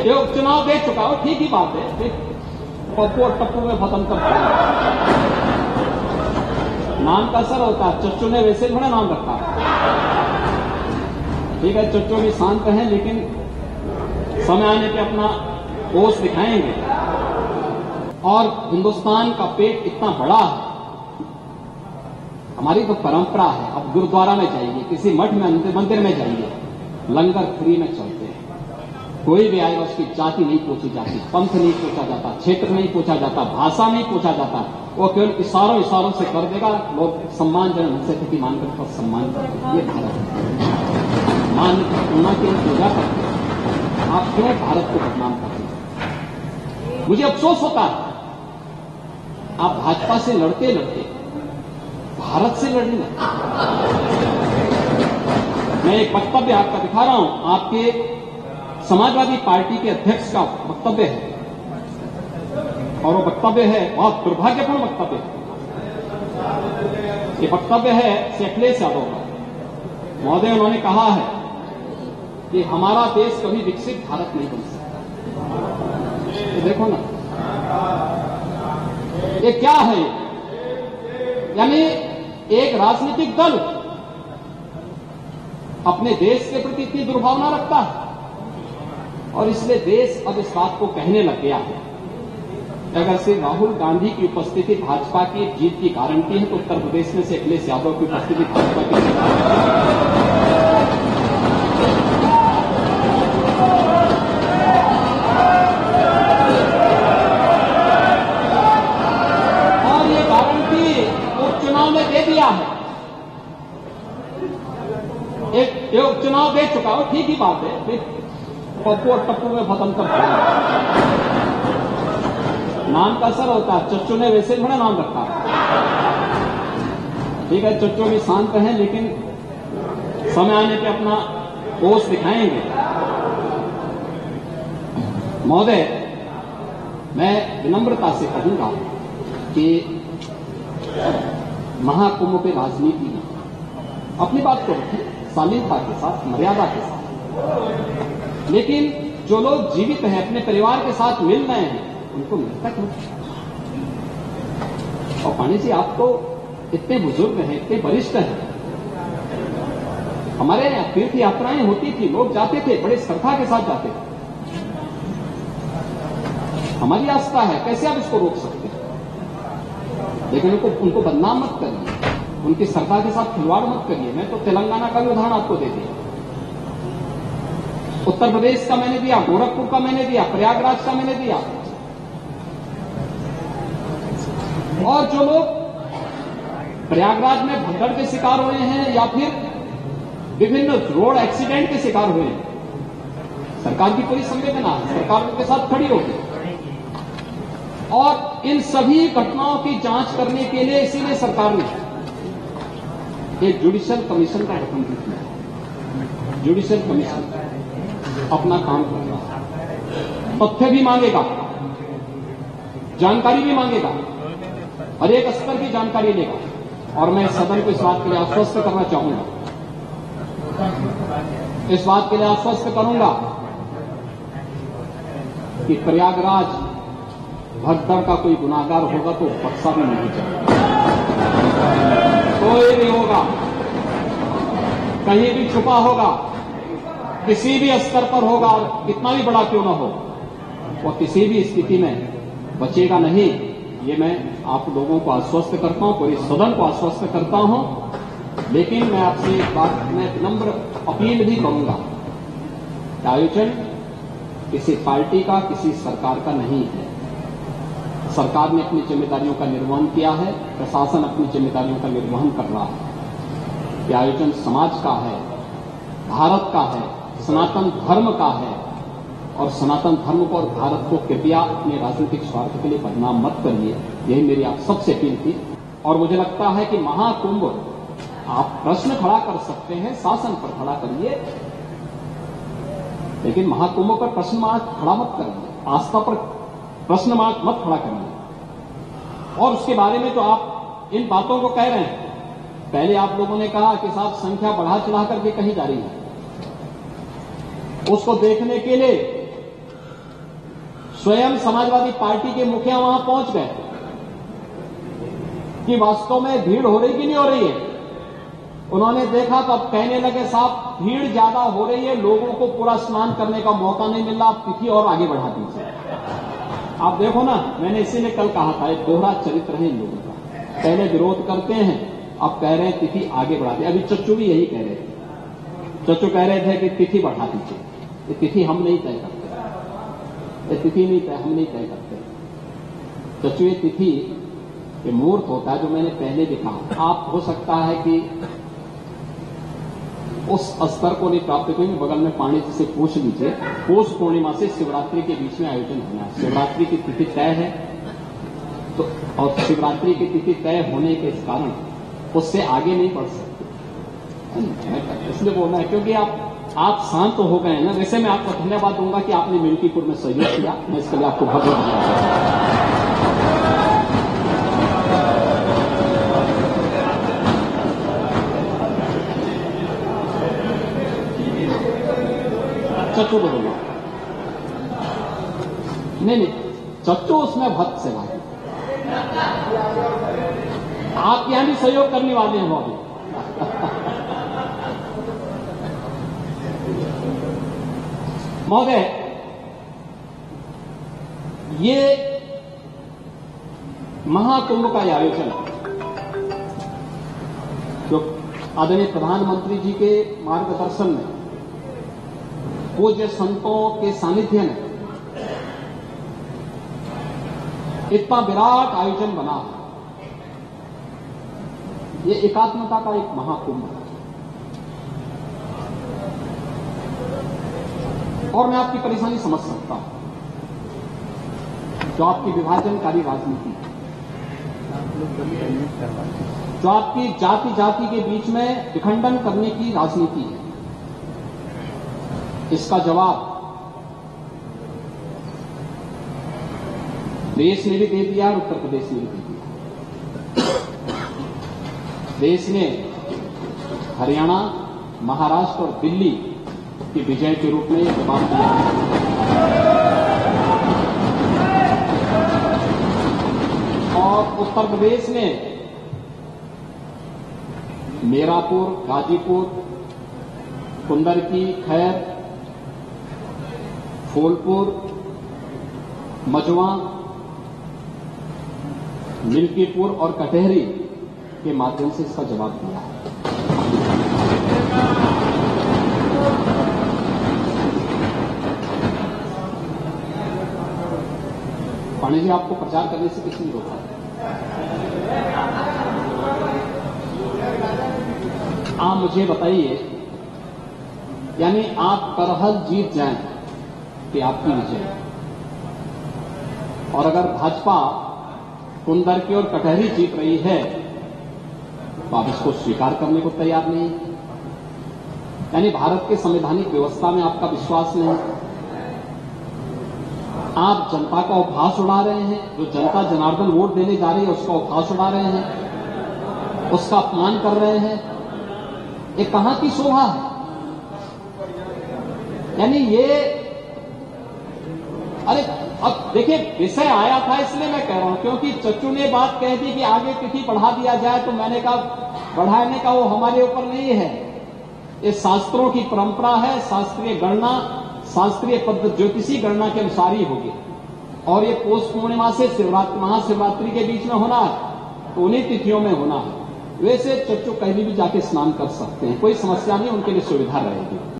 ये उपचुनाव दे चुका हो, ठीक ही बात है। फिर पप्पू और टप्पू में बहुत अंतर है। नाम का असर होता है। चच्चू ने वैसे थोड़ा नाम रखा है। ठीक है, चच्चू भी शांत हैं, लेकिन समय आने पे अपना होश दिखाएंगे। और हिंदुस्तान का पेट इतना बड़ा है, हमारी तो परंपरा है। अब गुरुद्वारा में जाइए, किसी मठ में, मंदिर में जाइए, लंगर फ्री में चलते हैं। कोई भी आएगा, उसकी जाति नहीं पूछी जाती, पंथ नहीं पूछा जाता, क्षेत्र नहीं पूछा जाता, भाषा नहीं पूछा जाता। वो केवल इशारों से कर देगा। लोग सम्मानजनक ढंग से स्थिति मानकर उसका सम्मान करते हैं। ये भारत है। मान पूर्णा की पूजा करते हैं। आप क्यों भारत को बदनाम करते हैं? मुझे अफसोस होता है, आप भाजपा से लड़ते भारत से लड़ने लगे। मैं एक वक्तव्य आपका दिखा रहा हूं। आपके समाजवादी पार्टी के अध्यक्ष का वक्तव्य है, और वो वक्तव्य है बहुत दुर्भाग्यपूर्ण वक्तव्य है। ये वक्तव्य है अखिलेश यादव का। महोदय, उन्होंने कहा है कि हमारा देश कभी विकसित भारत नहीं बन सकता। तो देखो ना, ये क्या है? यानी एक राजनीतिक दल अपने देश के प्रति इतनी दुर्भावना रखता है, और इसलिए देश अब इस बात को कहने लग गया है अगर से राहुल गांधी की उपस्थिति भाजपा की जीत की गारंटी है, तो उत्तर प्रदेश में से अखिलेश यादव की उपस्थिति भाजपा की जीत। और ये गारंटी उपचुनाव में दे दिया है। एक उपचुनाव दे चुका हो, ठीक ही बात है। फिर पप्पू और टप्पू में बहुत अंतर है। नाम का असर होता है। चच्चू ने वैसे थोड़ा नाम रखा है। ठीक है, चच्चू भी शांत हैं, लेकिन समय आने पे अपना होश दिखाएंगे। महोदय, मैं विनम्रता से कहूंगा कि महाकुंभ के राजनीति में अपनी बात को रखें शालीनता के साथ, मर्यादा के साथ। लेकिन जो लोग जीवित हैं, अपने परिवार के साथ मिल रहे हैं, उनको मृतक मत। और पानी जी, आप तो इतने बुजुर्ग हैं, इतने वरिष्ठ हैं। हमारे यहाँ तीर्थ यात्राएं होती थी, लोग जाते थे, बड़े श्रद्धा के साथ जाते थे। हमारी आस्था है, कैसे आप इसको रोक सकते हैं? लेकिन उनको बदनाम मत करिए, उनकी श्रद्धा के साथ खिलवाड़ मत करिए। मैं तो तेलंगाना का भी उदाहरण आपको दे दिया, उत्तर प्रदेश का मैंने दिया, गोरखपुर का मैंने दिया, प्रयागराज का मैंने दिया। और जो लोग प्रयागराज में भगदड़ के शिकार हुए हैं या फिर विभिन्न रोड एक्सीडेंट के शिकार हुए हैं, सरकार की पूरी संवेदना है, सरकार उनके साथ खड़ी होगी। और इन सभी घटनाओं की जांच करने के लिए इसीलिए सरकार ने एक जुडिशियल कमीशन का गठन किया। जुडिशियल कमीशन अपना काम कर रहा है, तथ्य भी मांगेगा, जानकारी भी मांगेगा, हर एक स्तर की जानकारी लेगा। और मैं सदन को इस बात के लिए आश्वस्त करना चाहूंगा, इस बात के लिए आश्वस्त करूंगा कि प्रयागराज भगदड़ का कोई गुनाहगार होगा तो बख्शा भी नहीं जाएगा। कोई भी होगा, कहीं भी छुपा होगा, किसी भी स्तर पर होगा, और कितना भी बड़ा क्यों न हो, वो किसी भी स्थिति में बचेगा नहीं। ये मैं आप लोगों को आश्वस्त करता हूं, पूरे सदन को आश्वस्त करता हूं। लेकिन मैं आपसे एक बात में विनम्र अपील भी करूंगा कि आयोजन किसी पार्टी का, किसी सरकार का नहीं है। सरकार ने अपनी जिम्मेदारियों का निर्वहन किया है, प्रशासन अपनी जिम्मेदारियों का निर्वहन कर रहा है। यह आयोजन समाज का है, भारत का है, सनातन धर्म का है। और सनातन धर्म को और भारत को कृपया अपने राजनीतिक स्वार्थ के लिए बदनाम मत करिए। यही मेरी आप सबसे अपील थी। और मुझे लगता है कि महाकुंभ, आप प्रश्न खड़ा कर सकते हैं, शासन पर खड़ा करिए, लेकिन महाकुंभ पर प्रश्न मार्क खड़ा मत करिए, आस्था पर प्रश्न मार्क मत खड़ा करिए। और उसके बारे में तो आप इन बातों को कह रहे हैं, पहले आप लोगों ने कहा कि साहब संख्या बढ़ा चढ़ा करके कहीं जा रही है, उसको देखने के लिए स्वयं समाजवादी पार्टी के मुखिया वहां पहुंच गए कि वास्तव में भीड़ हो रही कि नहीं हो रही है। उन्होंने देखा तो अब कहने लगे साहब भीड़ ज्यादा हो रही है, लोगों को पूरा स्नान करने का मौका नहीं मिल रहा, आप तिथि और आगे बढ़ा दीजिए। आप देखो ना, मैंने इसीलिए कल कहा था, एक दोहरा चरित्र है इन लोगों का। पहले विरोध करते हैं, अब कह रहे हैं तिथि आगे बढ़ा दीजिए। अभी चच्चू भी यही कह रहे थे। चच्चू कह रहे थे कि तिथि बढ़ा दीजिए। ये तिथि हम नहीं तय करते, ये तिथि नहीं तय, हम नहीं तय करते। चच्चू, ये तिथि ये मुहूर्त होता है जो मैंने पहले दिखा। आप हो सकता है कि उस स्तर को नहीं प्राप्त करेंगे, बगल में पानी जी से पूछ लीजिए। पौष पूर्णिमा से शिवरात्रि के बीच में आयोजन होना है। शिवरात्रि की तिथि तय है तो, और शिवरात्रि की तिथि तय होने के कारण उससे आगे नहीं बढ़ सकते। इसलिए बोलना है क्योंकि आप शांत हो गए ना। वैसे मैं आपको धन्यवाद दूंगा कि आपने मिल्कीपुर में सहयोग किया, मैं इसके लिए आपको बहुत बहुत धन्यवाद। चच्चू को बोलो, नहीं, चच्चू उसमें भक्त से भागी। आप यहां भी सहयोग करने वाले हैं वो अभी। महोदय, ये महाकुंभ का आयोजन जो आदरणीय प्रधानमंत्री जी के मार्गदर्शन में, पूज्य संतों के सानिध्य में इतना विराट आयोजन बना, ये एकात्मता का एक महाकुंभ है। और मैं आपकी परेशानी समझ सकता हूं, जो आपकी विभाजनकारी राजनीति है, जो आपकी जाति जाति के बीच में विखंडन करने की राजनीति है, इसका जवाब देश ने भी दे दिया और उत्तर प्रदेश ने भी दे दिया। देश ने हरियाणा, महाराष्ट्र और दिल्ली की विजय के रूप में यह जवाब दिया। और उत्तर प्रदेश ने मेरापुर, गाजीपुर, कुंदरकी, खैर, फूलपुर, मजवा, मिल्कीपुर और कटहरी के माध्यम से इसका जवाब दिया है। पाणी जी, आपको प्रचार करने से किसी ने रोका? आप मुझे बताइए, यानी आप करहल जीत जाएं कि आपकी विजय, और अगर भाजपा कुंदरकी और कटहरी जीत रही है तो आप इसको स्वीकार करने को तैयार नहीं, यानी भारत के संवैधानिक व्यवस्था में आपका विश्वास नहीं। आप जनता का उपहास उड़ा रहे हैं, जो जनता जनार्दन वोट देने जा रही है उसका उपहास उड़ा रहे हैं, उसका अपमान कर रहे हैं। ये कहां की शोभा है? यानी ये, अरे अब देखिए, विषय आया था इसलिए मैं कह रहा हूं, क्योंकि चच्चू ने बात कह दी कि आगे तिथि बढ़ा दिया जाए, तो मैंने कहा बढ़ाने का वो हमारे ऊपर नहीं है, ये शास्त्रों की परंपरा है। शास्त्रीय गणना, शास्त्रीय पद्धति, ज्योतिषी गणना के अनुसार ही होगी, और ये पौष पूर्णिमा से शिवरात्रि, महाशिवरात्रि के बीच में होना है, तो उन्हीं तिथियों में होना है। वैसे चच्चू कहीं भी जाके स्नान कर सकते हैं, कोई समस्या नहीं, उनके लिए सुविधा रहेगी।